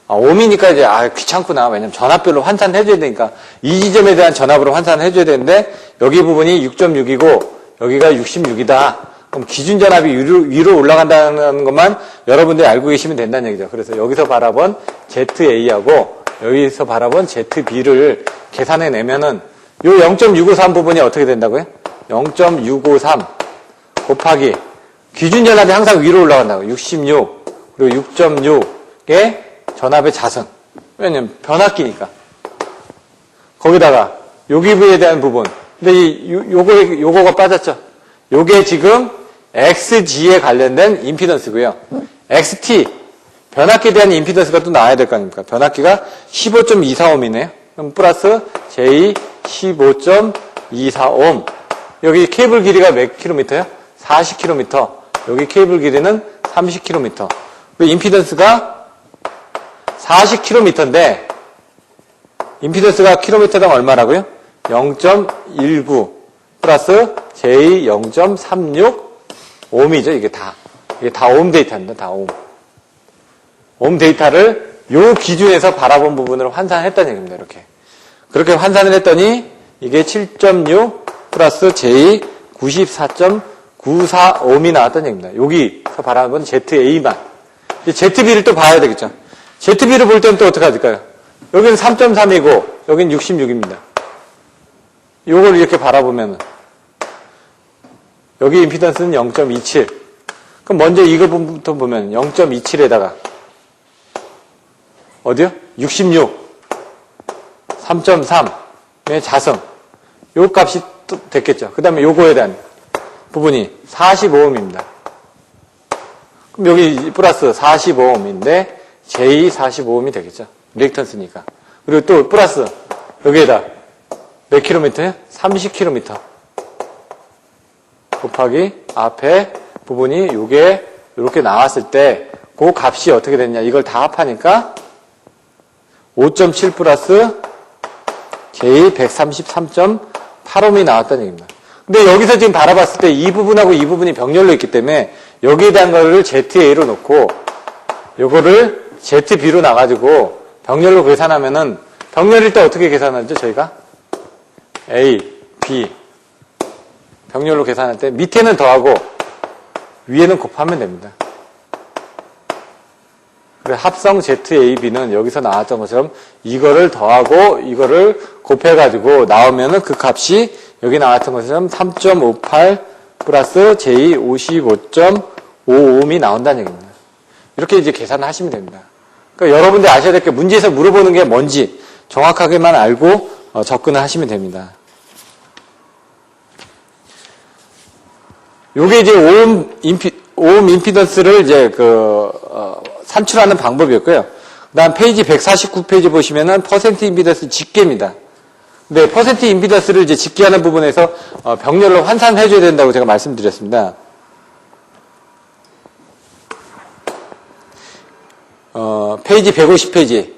ohm이니까 이제 귀찮구나. 왜냐면 전압별로 환산해줘야 되니까 이 지점에 대한 전압으로 환산해줘야 되는데 여기 부분이 6.6이고 여기가 66이다. 그럼 기준 전압이 위로 올라간다는 것만 여러분들이 알고 계시면 된다는 얘기죠. 그래서 여기서 바라본 ZA하고 여기서 바라본 ZB를 계산해내면은 요 0.653 부분이 어떻게 된다고요? 0.653 곱하기 기준 전압이 항상 위로 올라간다고. 66 그리고 6.6의 전압의 자승. 왜냐면 변압기니까. 거기다가 여기 부에 대한 부분. 근데 요거가 빠졌죠. 요게 지금 XG에 관련된 임피던스고요. XT 변압기에 대한 임피던스가 또 나와야 될 거 아닙니까? 변압기가 15.24ohm이네요. 그럼 플러스 J 15.24옴. 여기 케이블 길이가 몇 킬로미터요? 40km. 여기 케이블 길이는 30km. 임피던스가 40km인데, 임피던스가 킬로미터당 얼마라고요? 0.19 플러스 J 0.36 옴이죠. 이게 다 옴 데이터입니다. 다 옴. 옴 데이터를 요 기준에서 바라본 부분으로 환산했다는 얘기입니다. 이렇게. 그렇게 환산을 했더니 이게 7.6 플러스 J 94.94옴이 나왔다는 얘기입니다. 여기서 바라본 ZA만. ZB를 또 봐야 되겠죠. ZB를 볼 때는 또 어떻게 할까요? 여기는 3.3이고 여기는 66입니다. 요걸 이렇게 바라보면 여기 임피던스는 0.27. 그럼 먼저 이거부터 보면 0.27에다가 어디요? 66, 3.3의 자성. 요 값이 또 됐겠죠. 그 다음에 요거에 대한 부분이 45옴입니다. 그럼 여기 플러스 45옴인데 J 45옴이 되겠죠. 리액턴스니까. 그리고 또 플러스 여기에다 몇 킬로미터요? 30km. 곱하기 앞에 부분이 요게 이렇게 나왔을 때 그 값이 어떻게 됐냐. 이걸 다 합하니까 5.7 플러스 J 133.8옴이 나왔다는 얘기입니다. 근데 여기서 지금 바라봤을 때 이 부분하고 이 부분이 병렬로 있기 때문에 여기에 대한 거를 ZA로 놓고 요거를 ZB로 나가지고 병렬로 계산하면은 병렬일 때 어떻게 계산하죠? 저희가 A, B 병렬로 계산할 때 밑에는 더하고 위에는 곱하면 됩니다. 그래서 합성 ZAB는 여기서 나왔던 것처럼 이거를 더하고 이거를 곱해가지고 나오면은 그 값이 여기 나왔던 것처럼 3.58 플러스 J 55.55옴이 나온다는 얘기입니다. 이렇게 이제 계산을 하시면 됩니다. 그러니까 여러분들 아셔야 될 게 문제에서 물어보는 게 뭔지 정확하게만 알고 접근을 하시면 됩니다. 요게 이제 오hm 임피던스를 이제 산출하는 방법이었고요. 그 다음 페이지 149페이지 보시면은 퍼센트 임피던스 집계입니다. 근데 퍼센트 임피던스를 이제 집계하는 부분에서 병렬로 환산해줘야 된다고 제가 말씀드렸습니다. 페이지 150페이지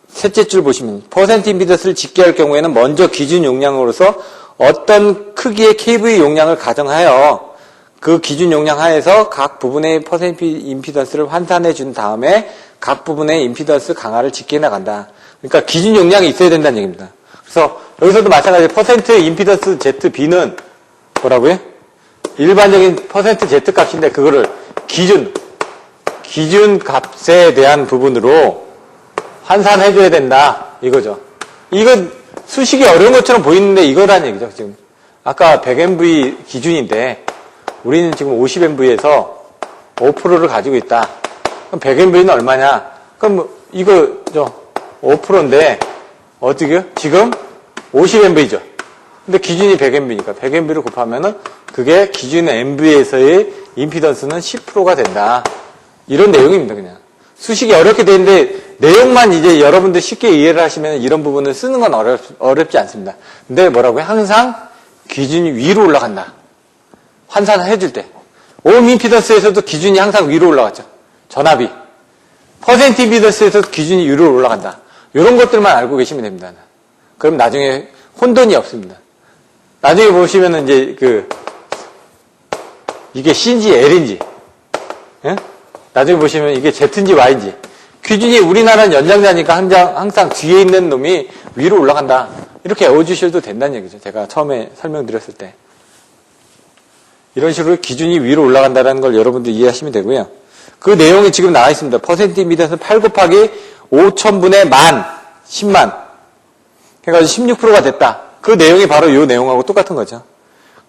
셋째 줄 보시면 퍼센트 임피던스를 집계할 경우에는 먼저 기준 용량으로서 어떤 크기의 KV 용량을 가정하여 그 기준 용량 하에서 각 부분의 퍼센트 임피던스를 환산해 준 다음에 각 부분의 임피던스 강화를 집계해 나간다. 그러니까 기준 용량이 있어야 된다는 얘기입니다. 그래서 여기서도 마찬가지로 퍼센트 임피던스 ZB는 뭐라고요? 일반적인 퍼센트 Z 값인데 그거를 기준 값에 대한 부분으로 환산해 줘야 된다. 이거죠. 이건 수식이 어려운 것처럼 보이는데 이거란 얘기죠. 지금 아까 100MV 기준인데 우리는 지금 50MV에서 5%를 가지고 있다. 그럼 100MV는 얼마냐? 그럼 이거 5%인데 어떻게요? 지금 50MV죠. 근데 기준이 100MV니까 100MV를 곱하면은 그게 기준 MV에서의 임피던스는 10%가 된다. 이런 내용입니다. 그냥 수식이 어렵게 되는데 내용만 이제 여러분들 쉽게 이해를 하시면 이런 부분을 쓰는 건 어렵지 않습니다. 근데 뭐라고요? 항상 기준이 위로 올라간다. 환산을 해줄 때. 오hm 임피던스에서도 기준이 항상 위로 올라갔죠. 전압이. 퍼센트 임피던스에서도 기준이 위로 올라간다. 이런 것들만 알고 계시면 됩니다. 그럼 나중에 혼돈이 없습니다. 나중에 보시면은 이제 이게 C인지 L인지, 예? 나중에 보시면 이게 Z인지 Y인지. 기준이 우리나라는 연장자니까 항상 뒤에 있는 놈이 위로 올라간다. 이렇게 외워주셔도 된다는 얘기죠. 제가 처음에 설명드렸을 때. 이런 식으로 기준이 위로 올라간다는 걸 여러분들 이해하시면 되고요. 그 내용이 지금 나와 있습니다. 퍼센트 임피던스 8 곱하기 5천분의 만, 10만. 해가지고 16%가 됐다. 그 내용이 바로 이 내용하고 똑같은 거죠.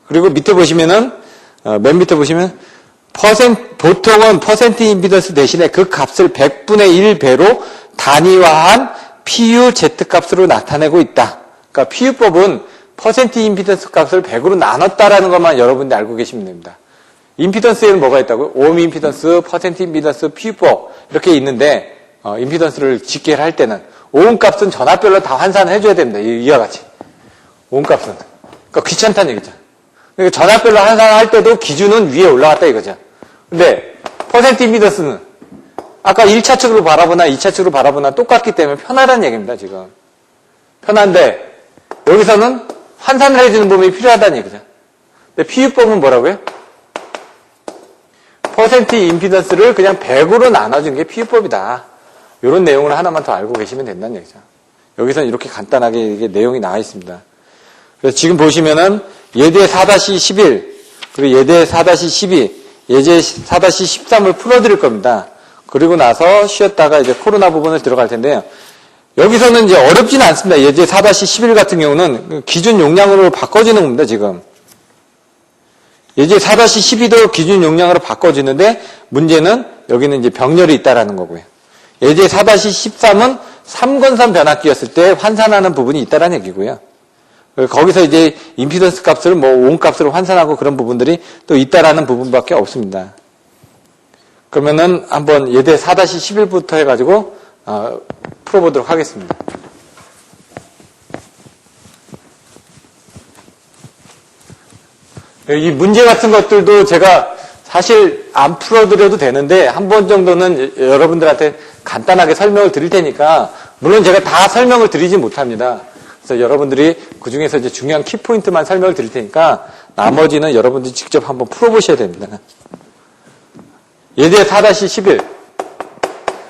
그리고 밑에 보시면은, 맨 밑에 보시면, 보통은 퍼센트 임피던스 대신에 그 값을 100분의 1배로 단위화한 PUZ 값으로 나타내고 있다. 그러니까 PU법은 퍼센트 임피던스 값을 100으로 나눴다라는 것만 여러분들 알고 계시면 됩니다. 임피던스에는 뭐가 있다고요? 오hm 임피던스, 퍼센트 임피던스, PU법 이렇게 있는데 임피던스를 집계를 할 때는 오음 값은 전압별로 다 환산을 해줘야 됩니다. 이와 같이. 오음 값은. 그러니까 귀찮다는 얘기죠. 그러니까 전압별로 환산할 때도 기준은 위에 올라갔다 이거죠. 근데 퍼센트 임피던스는 아까 1차 측으로 바라보나 2차 측으로 바라보나 똑같기 때문에 편하다는 얘기입니다. 지금. 편한데 여기서는 환산을 해주는 부분이 필요하다는 얘기죠. 근데 PU법은 뭐라고요? 퍼센트 임피던스를 그냥 100으로 나눠준 게 PU법이다. 이런 내용을 하나만 더 알고 계시면 된다는 얘기죠. 여기서는 이렇게 간단하게 이게 내용이 나와 있습니다. 그래서 지금 보시면은 예제 4-11 그리고 예제 4-12 예제 4-13을 풀어드릴 겁니다. 그리고 나서 쉬었다가 이제 코로나 부분을 들어갈 텐데요. 여기서는 이제 어렵지는 않습니다. 예제 4-11 같은 경우는 기준 용량으로 바꿔지는 겁니다, 지금. 예제 4-12도 기준 용량으로 바꿔지는데 문제는 여기는 이제 병렬이 있다라는 거고요. 예제 4-13은 삼건선 변압기였을 때 환산하는 부분이 있다라는 얘기고요. 거기서 이제 임피던스 값을 오음 값으로 환산하고 그런 부분들이 또 있다라는 부분밖에 없습니다. 그러면은 한번 예제 4-11부터 해가지고 풀어보도록 하겠습니다. 이 문제 같은 것들도 제가 사실 안 풀어드려도 되는데 한 번 정도는 여러분들한테 간단하게 설명을 드릴 테니까 물론 제가 다 설명을 드리지 못합니다. 그래서 여러분들이 그 중에서 이제 중요한 키포인트만 설명을 드릴 테니까 나머지는 여러분들이 직접 한번 풀어보셔야 됩니다. 예제 4-11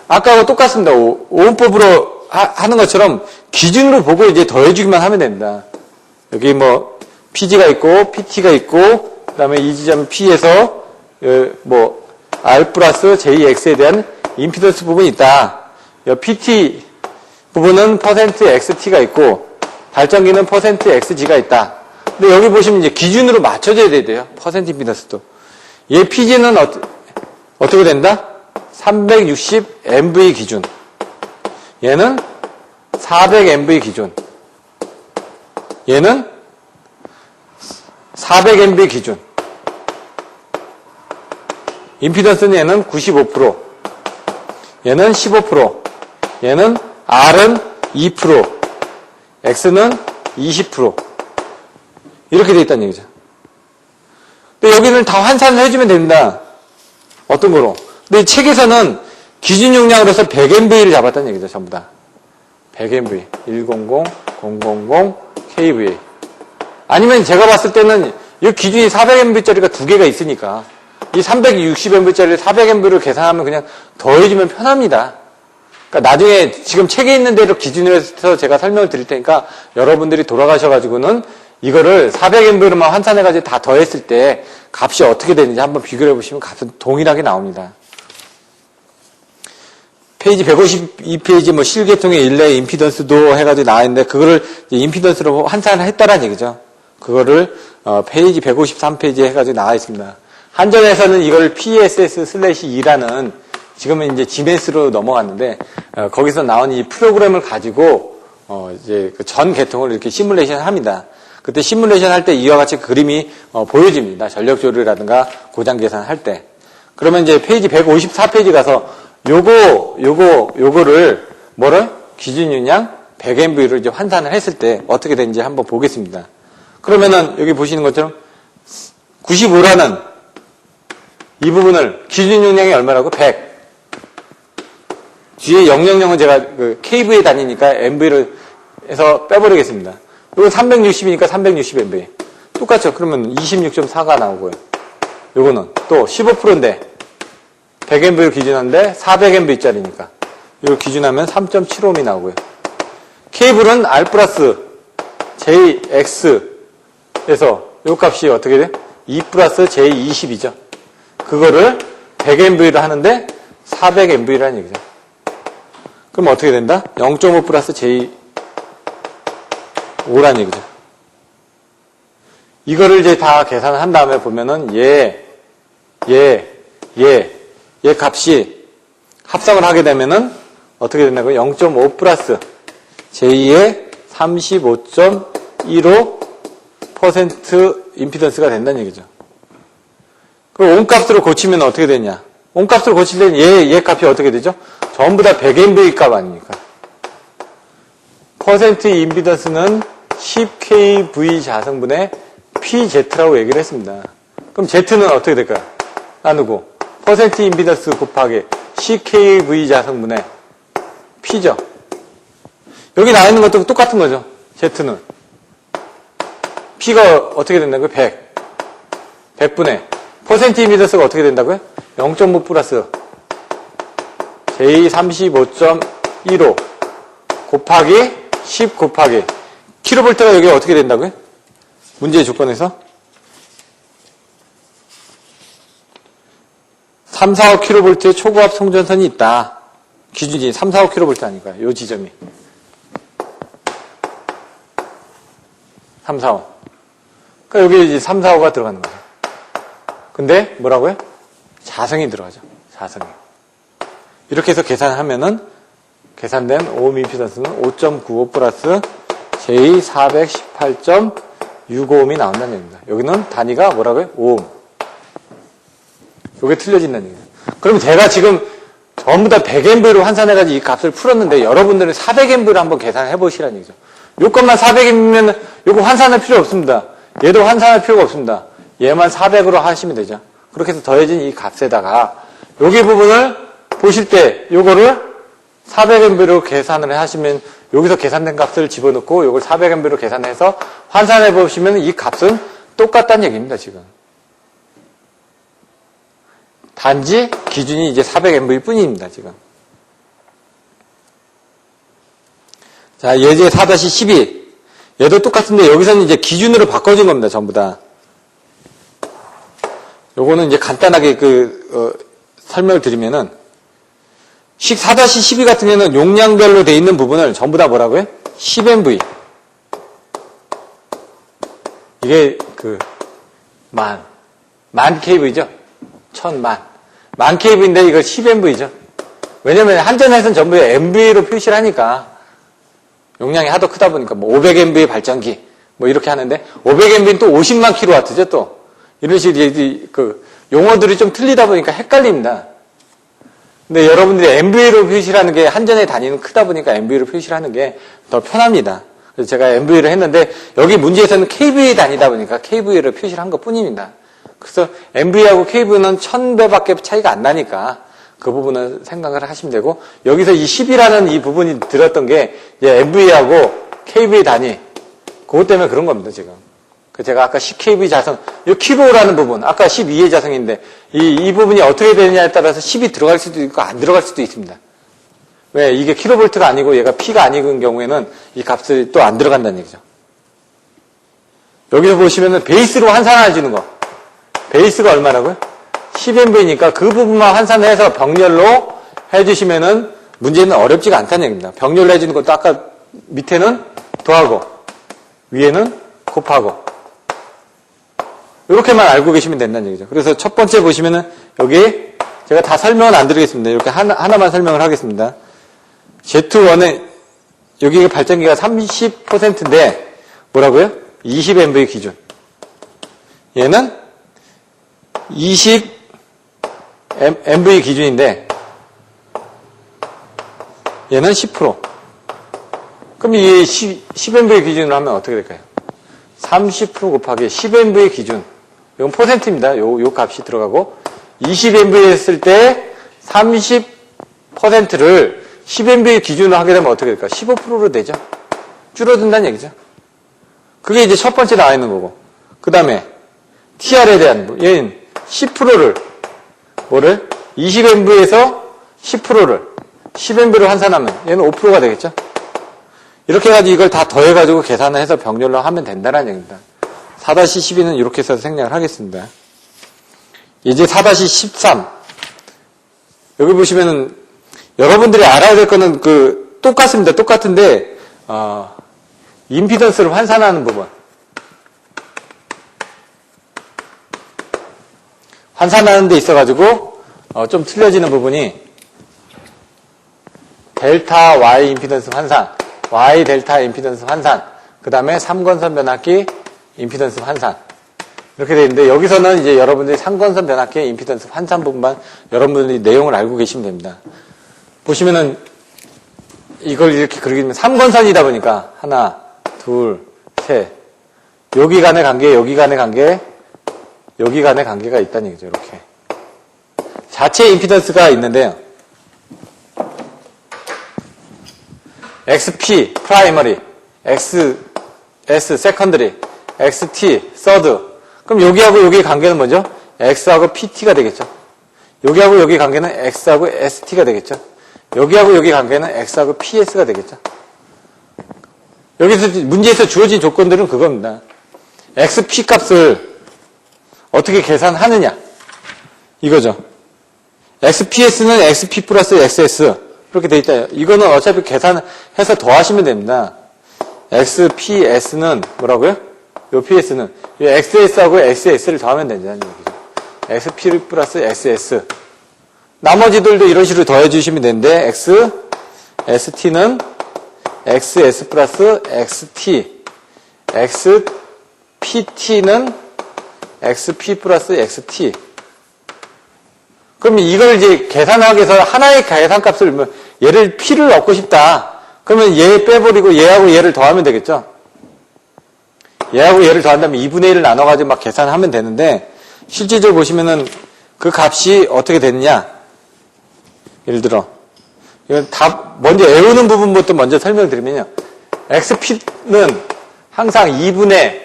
아까하고 똑같습니다. 오음법으로 하는 것처럼 기준으로 보고 이제 더해주기만 하면 됩니다. 여기 뭐 PG가 있고 PT가 있고 그 다음에 이 지점 P에서 R 플러스 JX에 대한 임피던스 부분이 있다. PT 부분은 퍼센트 %XT가 있고 발전기는 퍼센트 %XG가 있다. 근데 여기 보시면 이제 기준으로 맞춰져야 돼요. 퍼센트 임피던스도. 얘 PG는 어떻게 된다? 360MV 기준. 얘는 400MV 기준. 얘는 400MV 기준. 임피던스는 얘는 95%. 얘는 15%. 얘는 R은 2%. X는 20%. 이렇게 돼 있다는 얘기죠. 근데 여기는 다 환산을 해주면 됩니다. 어떤 거로? 근데 책에서는 기준 용량으로서 100MV를 잡았다는 얘기죠, 전부 다. 100MV. 100, 000, KVA. 아니면 제가 봤을 때는 이 기준이 400MV짜리가 두 개가 있으니까 이 360MV짜리 400MV를 계산하면 그냥 더해주면 편합니다. 그러니까 나중에 지금 책에 있는 대로 기준으로 해서 제가 설명을 드릴 테니까 여러분들이 돌아가셔가지고는 이거를 400MV로만 환산해가지고 다 더했을 때 값이 어떻게 되는지 한번 비교해 보시면 값은 동일하게 나옵니다. 페이지 152페이지 실계통의 일례 임피던스도 해가지고 나와 있는데 그거를 임피던스로 환산을 했다라는 얘기죠. 그거를 페이지 153페이지에 해가지고 나와 있습니다. 한전에서는 이걸 PSS/2라는 지금은 이제 지멘스로 넘어갔는데 거기서 나온 이 프로그램을 가지고 이제 그 전 계통을 이렇게 시뮬레이션을 합니다. 그때 시뮬레이션 할 때 이와 같이 그림이 보여집니다. 전력 조율이라든가 고장 계산할 때. 그러면 이제 페이지 154페이지 가서 요거를 기준 용량 100MV로 이제 환산을 했을 때 어떻게 되는지 한번 보겠습니다. 그러면은 여기 보시는 것처럼 95라는 이 부분을 기준 용량이 얼마라고? 100. 뒤에 000은 제가 그 KV에 다니니까 MV를 해서 빼버리겠습니다. 이건 360이니까 360MV. 똑같죠? 그러면 26.4가 나오고요. 요거는 또 15%인데 100MV를 기준한데 400MV짜리니까 이걸 기준하면 3.75이 나오고요. 케이블은 R 플러스 JX에서 요 값이 어떻게 돼? 2 플러스 J20이죠. 그거를 100MV로 하는데 400MV라는 얘기죠. 그럼 어떻게 된다? 0.5 플러스 J5라는 얘기죠. 이거를 이제 다 계산을 한 다음에 보면은 얘 값이 합성을 하게 되면은 어떻게 된다고요? 0.5 플러스 J의 35.15% 임피던스가 된다는 얘기죠. 그럼 온값으로 고치면 어떻게 되냐? 온값으로 고칠 때는 얘 값이 어떻게 되죠? 전부 다 100MV 값 아닙니까? 퍼센트 임피던스는 10kV 자성분의 PZ라고 얘기를 했습니다. 그럼 Z는 어떻게 될까요? 나누고 퍼센트 임피던스 곱하기 10kV 자성분의 P죠. 여기 나와 있는 것도 똑같은 거죠. Z는 P가 어떻게 된다고요? 100. 100분의 퍼센트 임피던스가 어떻게 된다고요? 0.5 플러스 J35.15 곱하기 10 곱하기 킬로볼트가 여기 어떻게 된다고요? 문제의 조건에서 3, 4, 5kV의 초고압 송전선이 있다. 기준이 3, 4, 5kV 아닐까요? 이 지점이 3, 4, 5. 그러니까 여기 이제 3, 4, 5가 들어가는 거죠. 근데 뭐라고요? 자성이 들어가죠. 자성이. 이렇게 해서 계산하면은 계산된 오hm 임피던스는 5.95 플러스 J418.65ohm이 나온다는 얘기입니다. 여기는 단위가 뭐라고요? 오hm. 이게 틀려진다는 얘기예요. 그러면 제가 지금 전부 다 100M로 환산해가지고 이 값을 풀었는데 여러분들은 400M로 한번 계산해 보시라는 얘기죠. 요것만 400M면 요거 환산할 필요 없습니다. 얘도 환산할 필요가 없습니다. 얘만 400으로 하시면 되죠. 그렇게 해서 더해진 이 값에다가 여기 부분을 보실 때 요거를 400M로 계산을 하시면 여기서 계산된 값을 집어넣고 요걸 400M로 계산해서 환산해 보시면 이 값은 똑같다는 얘기입니다. 지금. 단지 기준이 이제 400MV 뿐입니다. 지금. 자, 예제 4-12. 얘도 똑같은데 여기서는 이제 기준으로 바꿔준 겁니다. 전부 다. 요거는 이제 간단하게 설명을 드리면은 식 4-12 같은 경우는 용량별로 돼 있는 부분을 전부 다 뭐라고요? 10MV. 이게 만 kV죠? 1000만. 만 kV인데 이거 10MV죠? 왜냐면 한전에서는 전부 MV로 표시를 하니까 용량이 하도 크다 보니까 뭐 500MV의 발전기 뭐 이렇게 하는데 500MV는 또 50만 kW죠 또. 이런 식으로 용어들이 좀 틀리다 보니까 헷갈립니다. 근데 여러분들이 MV로 표시를 하는 게 한전의 단위는 크다 보니까 MV로 표시를 하는 게 더 편합니다. 그래서 제가 MV를 했는데 여기 문제에서는 KV 단위다 보니까 KV로 표시를 한 것 뿐입니다. 그래서 MV하고 KV는 1000배밖에 차이가 안 나니까 그 부분은 생각을 하시면 되고 여기서 이 10이라는 이 부분이 들었던 게 MV하고 KV 단위 그것 때문에 그런 겁니다. 지금. 제가 아까 10kV 자성, 이 킬로라는 부분, 아까 12의 자성인데, 이 부분이 어떻게 되느냐에 따라서 10이 들어갈 수도 있고, 안 들어갈 수도 있습니다. 왜? 이게 킬로볼트가 아니고, 얘가 P가 아닌 경우에는 이 값이 또 안 들어간다는 얘기죠. 여기서 보시면은 베이스로 환산해주는 거. 베이스가 얼마라고요? 10MV니까 그 부분만 환산해서 병렬로 해주시면은 문제는 어렵지가 않다는 얘기입니다. 병렬로 해주는 것도 아까 밑에는 더하고, 위에는 곱하고, 이렇게만 알고 계시면 된다는 얘기죠. 그래서 첫 번째 보시면은 여기 제가 다 설명은 안 드리겠습니다. 이렇게 하나만 설명을 하겠습니다. Z1에 여기 발전기가 30%인데 뭐라고요? 20MV 기준. 얘는 20MV 기준인데 얘는 10%. 그럼 이 10MV 기준으로 하면 어떻게 될까요? 30% 곱하기 10MV 기준. 이건 퍼센트입니다. 요 값이 들어가고 20MV 했을 때 30%를 10MV 기준으로 하게 되면 어떻게 될까? 15%로 되죠. 줄어든다는 얘기죠. 그게 이제 첫 번째 나와 있는 거고. 그 다음에 TR에 대한 얘는 10%를 뭐를? 20MV에서 10%를 10MV로 환산하면 얘는 5%가 되겠죠. 이렇게 해가지고 이걸 다 더해가지고 계산을 해서 병렬로 하면 된다는 얘기입니다. 4-12는 이렇게 해서 생략을 하겠습니다. 이제 4-13. 여기 보시면은 여러분들이 알아야 될 거는 똑같습니다. 똑같은데, 임피던스를 환산하는 부분. 환산하는 데 있어가지고, 좀 틀려지는 부분이, 델타 Y 임피던스 환산, Y 델타 임피던스 환산, 그 다음에 3권선 변압기 임피던스 환산. 이렇게 되어 있는데, 여기서는 이제 여러분들이 3권선 변압기의 임피던스 환산 부분만 여러분들이 내용을 알고 계시면 됩니다. 보시면은, 이걸 이렇게 그리면 3건선이다 보니까 하나, 둘, 셋. 여기 간의 관계, 여기 간의 관계, 여기 간의 관계가 있다는 얘기죠. 이렇게. 자체 임피던스가 있는데요. XP 프라이머리, XS 세컨더리, XT 서드. 그럼 여기하고 여기 관계는 뭐죠? X하고 PT가 되겠죠. 여기하고 여기 관계는 X하고 ST가 되겠죠. 여기하고 여기 관계는 X하고 PS가 되겠죠. 여기서 문제에서 주어진 조건들은 그겁니다. XP 값을 어떻게 계산하느냐 이거죠. XPS는 XP 플러스 XS 이렇게 돼 있잖아요. 이거는 어차피 계산해서 더하시면 됩니다. XPS는 뭐라고요? 요 PS는 이 XS하고 XS를 더하면 된다는 얘기죠. XP 플러스 XS. 나머지들도 이런 식으로 더해 주시면 되는데 ST는 XS 플러스 XT, XPT는 XP 플러스 XT. 그럼 이걸 이제 계산하기 위해서 하나의 계산값을, 얘를 P를 얻고 싶다. 그러면 얘 빼버리고 얘하고 얘를 더하면 되겠죠? 얘하고 얘를 더한다면 2분의 1을 나눠가지고 막 계산하면 되는데, 실질적으로 보시면은 그 값이 어떻게 되느냐? 예를 들어, 이건 다, 먼저 외우는 부분부터 먼저 설명드리면요. XP는 항상 2분의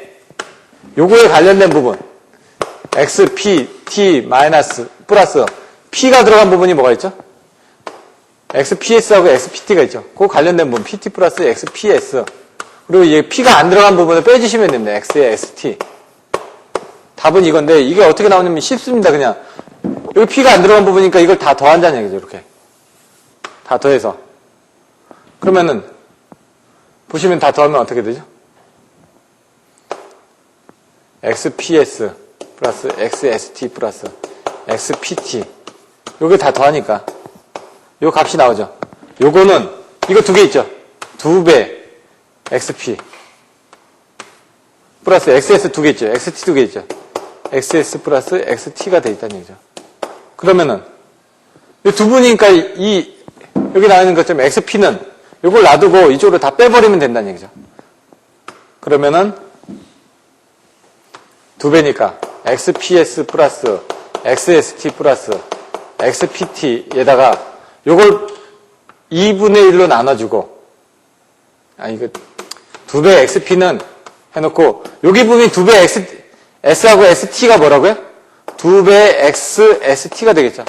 요거에 관련된 부분, XPT 마이너스 플러스 P가 들어간 부분이 뭐가 있죠? XPS하고 XPT가 있죠. 그 관련된 부분, PT 플러스 XPS. 그리고 이게 P가 안 들어간 부분을 빼주시면 됩니다. X에 ST. 답은 이건데, 이게 어떻게 나오냐면 쉽습니다, 그냥. 여기 P가 안 들어간 부분이니까 이걸 다 더한다는 얘기죠, 이렇게. 다 더해서. 그러면은, 보시면 다 더하면 어떻게 되죠? XPS 플러스 XST 플러스 XPT. 요게 다 더하니까. 요 값이 나오죠. 요거는, 이거 두 개 있죠? 2배 XP. 플러스 XS 두 개 있죠? XT 두 개 있죠? XS 플러스 XT가 돼 있다는 얘기죠. 그러면은, 이 두 분이니까 여기 나와 있는 것처럼 XP는 요걸 놔두고 이쪽으로 다 빼버리면 된다는 얘기죠. 그러면은, 2배니까 XPS 플러스 XST 플러스 XPT에다가 요걸 2분의 1로 나눠주고, 이거 2배 XP는 해놓고, 여기 부분이 2배 S하고 ST가 뭐라고요? 2배 XST가 되겠죠.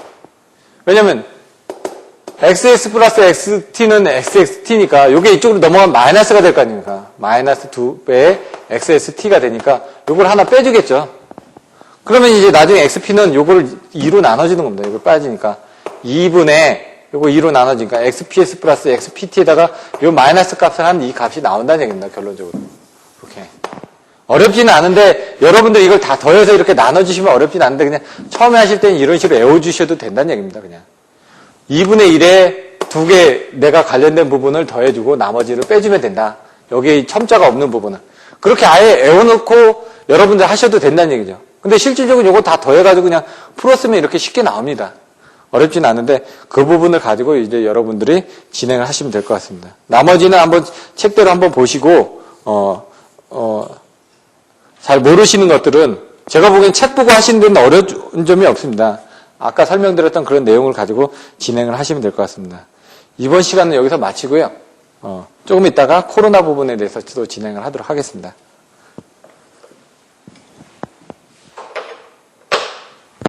왜냐면, XS 플러스 XT는 XXT니까, 요게 이쪽으로 넘어가면 마이너스가 될 거 아닙니까? 마이너스 2배 XST가 되니까, 요걸 하나 빼주겠죠. 그러면 이제 나중에 XP는 요걸 2로 나눠주는 겁니다. 이걸 빠지니까. 2분의, 요거 2로 나눠지니까, XPS 플러스 XPT에다가 요 마이너스 값을 한 이 값이 나온다는 얘기입니다. 결론적으로. 이렇게. 어렵지는 않은데, 여러분들 이걸 다 더해서 이렇게 나눠주시면 어렵지는 않은데, 그냥 처음에 하실 때는 이런 식으로 외워주셔도 된다는 얘기입니다. 그냥. 2분의 1에 두 개 내가 관련된 부분을 더해주고 나머지를 빼주면 된다. 여기 첨자가 없는 부분은. 그렇게 아예 외워놓고 여러분들 하셔도 된다는 얘기죠. 근데 실질적으로 이거 다 더해가지고 그냥 풀었으면 이렇게 쉽게 나옵니다. 어렵지는 않은데 그 부분을 가지고 이제 여러분들이 진행을 하시면 될 것 같습니다. 나머지는 한번 책대로 한번 보시고, 잘 모르시는 것들은 제가 보기엔 책 보고 하시는 데는 어려운 점이 없습니다. 아까 설명드렸던 그런 내용을 가지고 진행을 하시면 될 것 같습니다. 이번 시간은 여기서 마치고요. 조금 있다가 코로나 부분에 대해서 또 진행을 하도록 하겠습니다.